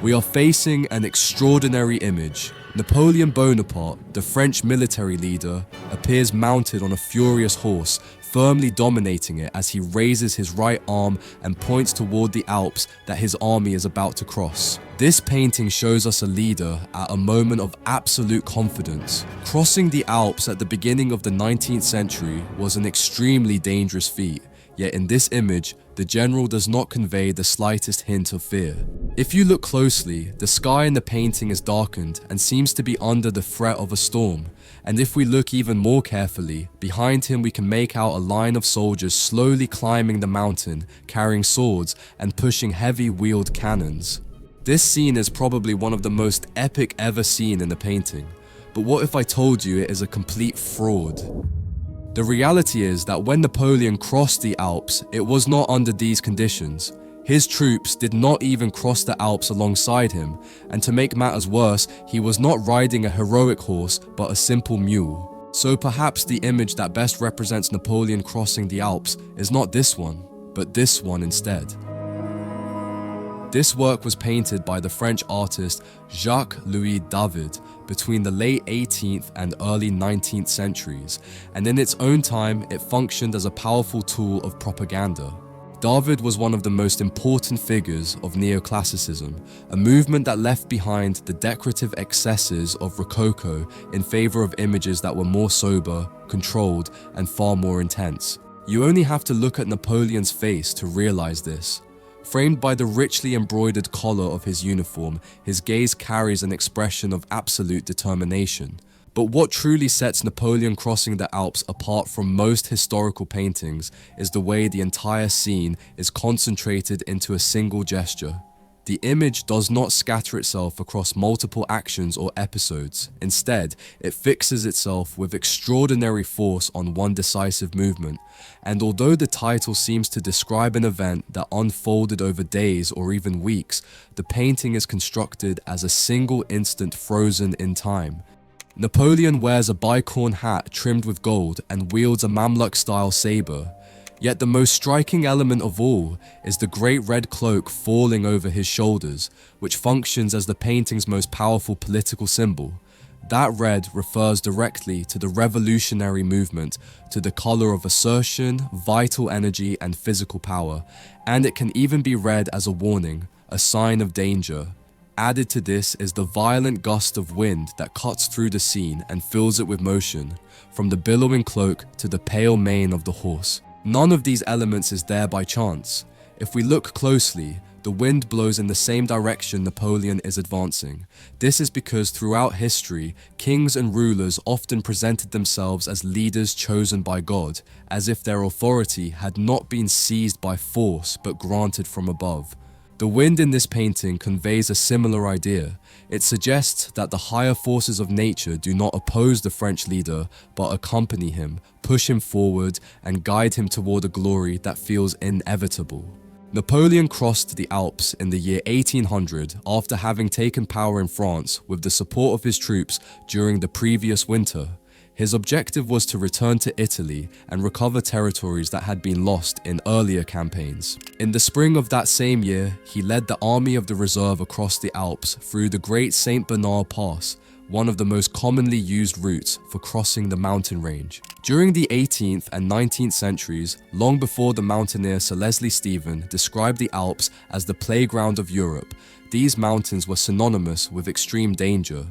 We are facing an extraordinary image. Napoleon Bonaparte, the French military leader, appears mounted on a furious horse, firmly dominating it as he raises his right arm and points toward the Alps that his army is about to cross. This painting shows us a leader at a moment of absolute confidence. Crossing the Alps at the beginning of the 19th century was an extremely dangerous feat, yet in this image, the general does not convey the slightest hint of fear. If you look closely, the sky in the painting is darkened and seems to be under the threat of a storm. And if we look even more carefully, behind him we can make out a line of soldiers slowly climbing the mountain, carrying swords and pushing heavy wheeled cannons. This scene is probably one of the most epic ever seen in the painting. But what if I told you it is a complete fraud? The reality is that when Napoleon crossed the Alps, it was not under these conditions. His troops did not even cross the Alps alongside him, and to make matters worse, he was not riding a heroic horse, but a simple mule. So perhaps the image that best represents Napoleon crossing the Alps is not this one, but this one instead. This work was painted by the French artist Jacques-Louis David between the late 18th and early 19th centuries, and in its own time it functioned as a powerful tool of propaganda. David was one of the most important figures of neoclassicism, a movement that left behind the decorative excesses of Rococo in favor of images that were more sober, controlled, and far more intense. You only have to look at Napoleon's face to realize this. Framed by the richly embroidered collar of his uniform, his gaze carries an expression of absolute determination. But what truly sets Napoleon crossing the Alps apart from most historical paintings is the way the entire scene is concentrated into a single gesture. The image does not scatter itself across multiple actions or episodes. Instead, it fixes itself with extraordinary force on one decisive movement. And although the title seems to describe an event that unfolded over days or even weeks, the painting is constructed as a single instant frozen in time. Napoleon wears a bicorn hat trimmed with gold and wields a Mamluk-style saber. Yet the most striking element of all is the great red cloak falling over his shoulders, which functions as the painting's most powerful political symbol. That red refers directly to the revolutionary movement, to the color of assertion, vital energy, and physical power, and it can even be read as a warning, a sign of danger. Added to this is the violent gust of wind that cuts through the scene and fills it with motion, from the billowing cloak to the pale mane of the horse. None of these elements is there by chance. If we look closely, the wind blows in the same direction Napoleon is advancing. This is because throughout history, kings and rulers often presented themselves as leaders chosen by God, as if their authority had not been seized by force but granted from above. The wind in this painting conveys a similar idea. It suggests that the higher forces of nature do not oppose the French leader, but accompany him, push him forward, and guide him toward a glory that feels inevitable. Napoleon crossed the Alps in the year 1800 after having taken power in France with the support of his troops during the previous winter. His objective was to return to Italy and recover territories that had been lost in earlier campaigns. In the spring of that same year, he led the Army of the Reserve across the Alps through the Great Saint Bernard Pass, one of the most commonly used routes for crossing the mountain range. During the 18th and 19th centuries, long before the mountaineer Sir Leslie Stephen described the Alps as the playground of Europe, these mountains were synonymous with extreme danger.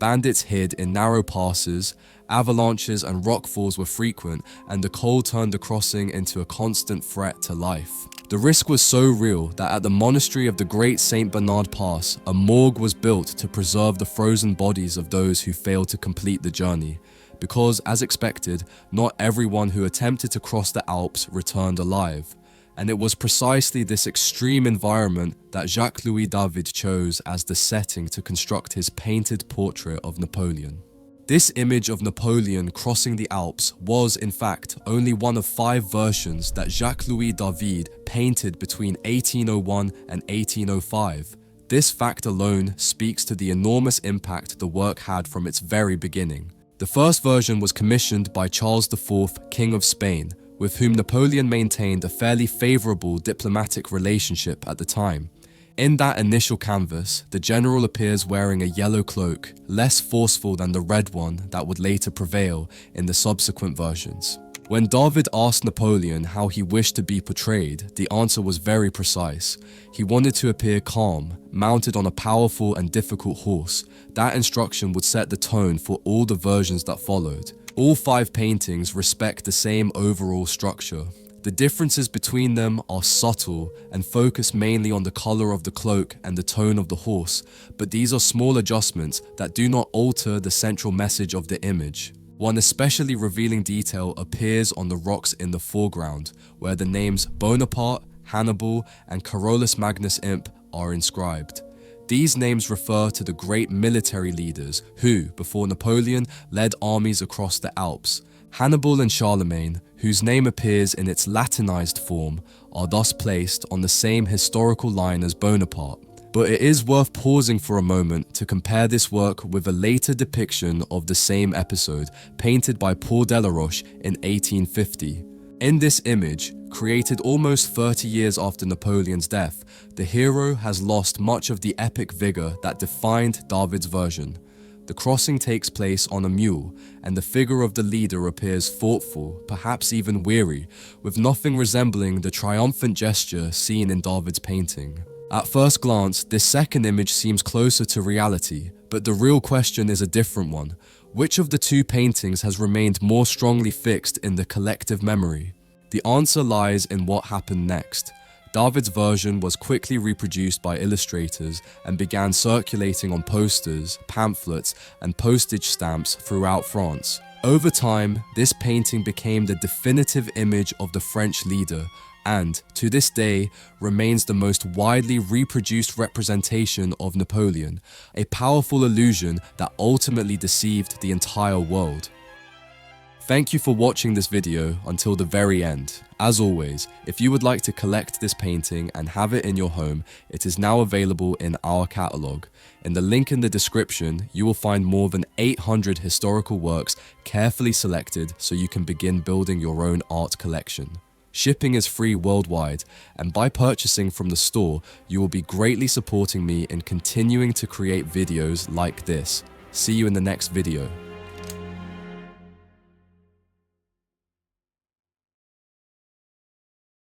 Bandits hid in narrow passes, avalanches and rockfalls were frequent, and the cold turned the crossing into a constant threat to life. The risk was so real that at the monastery of the Great Saint Bernard Pass, a morgue was built to preserve the frozen bodies of those who failed to complete the journey. Because, as expected, not everyone who attempted to cross the Alps returned alive. And it was precisely this extreme environment that Jacques-Louis David chose as the setting to construct his painted portrait of Napoleon. This image of Napoleon crossing the Alps was, in fact, only one of 5 versions that Jacques-Louis David painted between 1801 and 1805. This fact alone speaks to the enormous impact the work had from its very beginning. The first version was commissioned by Charles IV, King of Spain, with whom Napoleon maintained a fairly favorable diplomatic relationship at the time. In that initial canvas, the general appears wearing a yellow cloak, less forceful than the red one that would later prevail in the subsequent versions. When David asked Napoleon how he wished to be portrayed, the answer was very precise. He wanted to appear calm, mounted on a powerful and difficult horse. That instruction would set the tone for all the versions that followed. All 5 paintings respect the same overall structure. The differences between them are subtle and focus mainly on the color of the cloak and the tone of the horse, but these are small adjustments that do not alter the central message of the image. One especially revealing detail appears on the rocks in the foreground, where the names Bonaparte, Hannibal, and Carolus Magnus Imp are inscribed. These names refer to the great military leaders who, before Napoleon, led armies across the Alps. Hannibal and Charlemagne, whose name appears in its Latinized form, are thus placed on the same historical line as Bonaparte. But it is worth pausing for a moment to compare this work with a later depiction of the same episode, painted by Paul Delaroche in 1850. In this image, created almost 30 years after Napoleon's death, the hero has lost much of the epic vigor that defined David's version. The crossing takes place on a mule, and the figure of the leader appears thoughtful, perhaps even weary, with nothing resembling the triumphant gesture seen in David's painting. At first glance, this second image seems closer to reality, but the real question is a different one. Which of the 2 paintings has remained more strongly fixed in the collective memory? The answer lies in what happened next. David's version was quickly reproduced by illustrators and began circulating on posters, pamphlets, and postage stamps throughout France. Over time, this painting became the definitive image of the French leader, and, to this day, remains the most widely reproduced representation of Napoleon, a powerful illusion that ultimately deceived the entire world. Thank you for watching this video until the very end. As always, if you would like to collect this painting and have it in your home, it is now available in our catalogue. In the link in the description, you will find more than 800 historical works carefully selected so you can begin building your own art collection. Shipping is free worldwide, and by purchasing from the store, you will be greatly supporting me in continuing to create videos like this. See you in the next video.